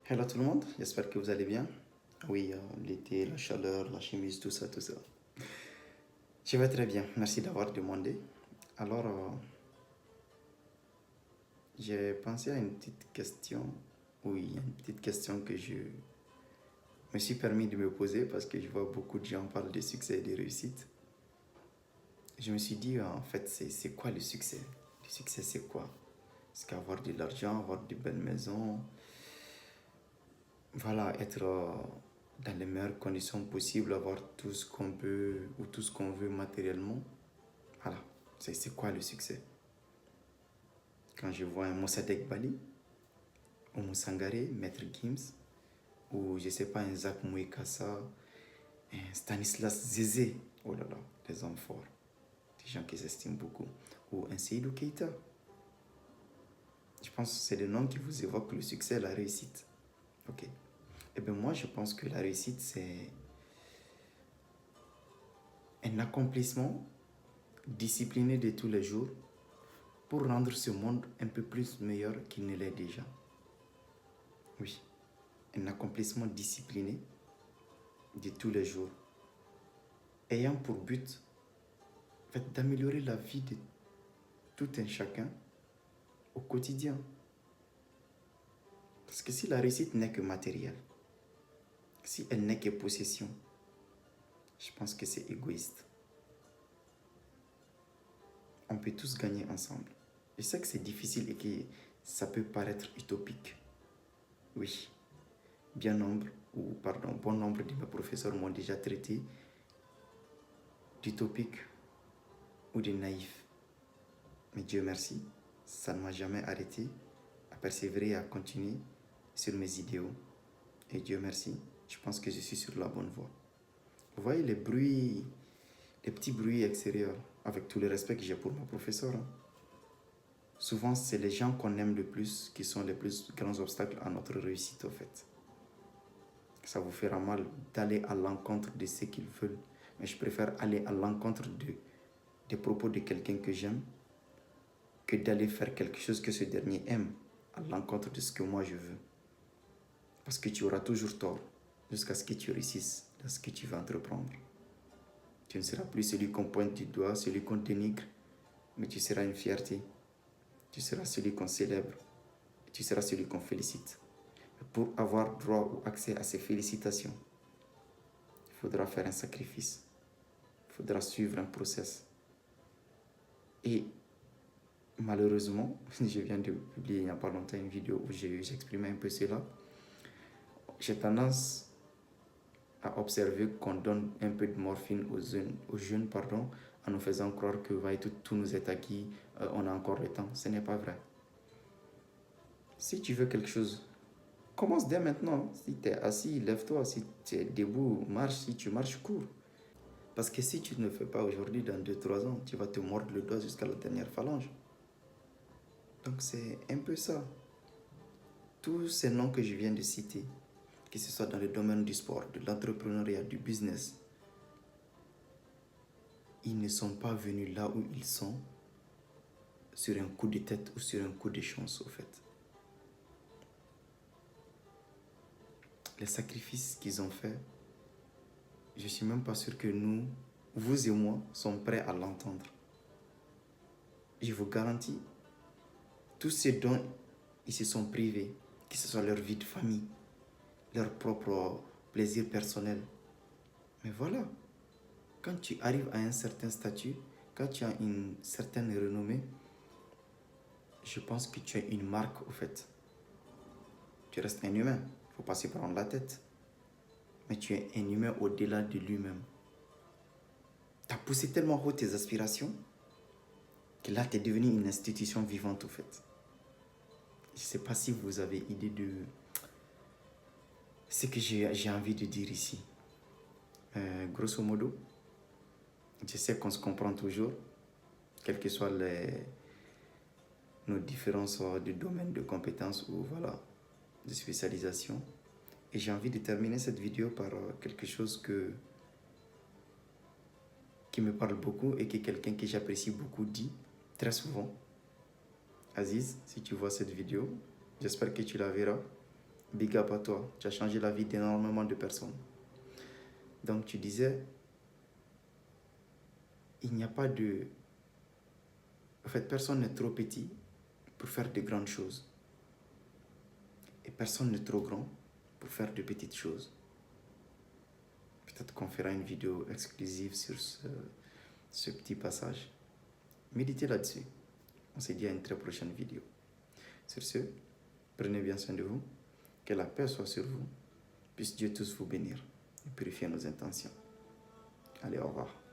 Hello tout le monde, j'espère que vous allez bien. Oui, l'été, la chaleur, la chemise, tout ça, tout ça. Je vais très bien, merci d'avoir demandé. Alors, j'ai pensé à une petite question. Oui, une petite question que je me suis permis de me poser parce que je vois beaucoup de gens parler de succès et de réussite. Je me suis dit, en fait, c'est quoi le succès? Le succès, c'est quoi? C'est qu'avoir de l'argent, avoir de belles maisons, voilà, être dans les meilleures conditions possibles, avoir tout ce qu'on peut ou tout ce qu'on veut matériellement. Voilà, c'est quoi le succès? Quand je vois un Mossadegh Bali, ou Moussangare, Maître Gims, ou je sais pas, un Zach Mouekassa, un Stanislas Zézé, oh là là, des hommes forts, des gens qui s'estiment beaucoup, ou un Seydou Keita. Je pense que c'est des noms qui vous évoquent le succès et la réussite. Ok. Eh bien moi, je pense que la réussite, c'est un accomplissement discipliné de tous les jours pour rendre ce monde un peu plus meilleur qu'il ne l'est déjà. Oui, un accomplissement discipliné de tous les jours, ayant pour but en fait, d'améliorer la vie de tout un chacun au quotidien. Parce que si la réussite n'est que matérielle, si elle n'est que possession, je pense que c'est égoïste. On peut tous gagner ensemble. Je sais que c'est difficile et que ça peut paraître utopique. Oui, bon nombre de mes professeurs m'ont déjà traité d'utopique ou de naïf. Mais Dieu merci, ça ne m'a jamais arrêté à persévérer et à continuer sur mes idéaux. Et Dieu merci, je pense que je suis sur la bonne voie. Vous voyez les bruits, les petits bruits extérieurs, avec tout le respect que j'ai pour mon professeur. Souvent, c'est les gens qu'on aime le plus qui sont les plus grands obstacles à notre réussite, au fait. Ça vous fera mal d'aller à l'encontre de ce qu'ils veulent. Mais je préfère aller à l'encontre des propos de quelqu'un que j'aime que d'aller faire quelque chose que ce dernier aime à l'encontre de ce que moi je veux. Parce que tu auras toujours tort jusqu'à ce que tu réussisses dans ce que tu vas entreprendre. Tu ne seras plus celui qu'on pointe du doigt, celui qu'on dénigre, mais tu seras une fierté. Tu seras celui qu'on célèbre. Tu seras celui qu'on félicite. Pour avoir droit ou accès à ces félicitations, il faudra faire un sacrifice. Il faudra suivre un process. Et malheureusement, je viens de publier il n'y a pas longtemps une vidéo où j'exprimais un peu cela. J'ai tendance à observer qu'on donne un peu de morphine aux jeunes en nous faisant croire que tout nous est acquis, on a encore le temps. Ce n'est pas vrai. Si tu veux quelque chose, commence dès maintenant. Si tu es assis, lève-toi. Si tu es debout, marche. Si tu marches, cours. Parce que si tu ne le fais pas aujourd'hui, dans 2-3 ans, tu vas te mordre le doigt jusqu'à la dernière phalange. Donc c'est un peu ça. Tous ces noms que je viens de citer, que ce soit dans le domaine du sport, de l'entrepreneuriat, du business, ils ne sont pas venus là où ils sont sur un coup de tête ou sur un coup de chance, au fait. Les sacrifices qu'ils ont faits, je ne suis même pas sûr que nous, vous et moi, sommes prêts à l'entendre. Je vous garantis, tout ce dont ils se sont privés, que ce soit leur vie de famille, leur propre plaisir personnel. Mais voilà, quand tu arrives à un certain statut, quand tu as une certaine renommée, je pense que tu as une marque au fait. Tu restes un humain, il ne faut pas se prendre la tête. Mais tu es un humain au-delà de lui-même. Tu as poussé tellement haut tes aspirations que là, tu es devenu une institution vivante au fait. Je ne sais pas si vous avez idée de ce que j'ai envie de dire ici. Grosso modo, je sais qu'on se comprend toujours, quelles que soient nos différences de domaine de compétences ou voilà, de spécialisation. Et j'ai envie de terminer cette vidéo par quelque chose qui me parle beaucoup et que quelqu'un que j'apprécie beaucoup dit très souvent. Aziz, si tu vois cette vidéo, j'espère que tu la verras. Big up à toi. Tu as changé la vie d'énormément de personnes. Donc tu disais, il n'y a pas de... En fait, personne n'est trop petit pour faire de grandes choses. Et personne n'est trop grand pour faire de petites choses. Peut-être qu'on fera une vidéo exclusive sur ce petit passage. Méditez là-dessus. On se dit à une très prochaine vidéo. Sur ce, prenez bien soin de vous. Que la paix soit sur vous. Puisse Dieu tous vous bénir et purifier nos intentions. Allez, au revoir.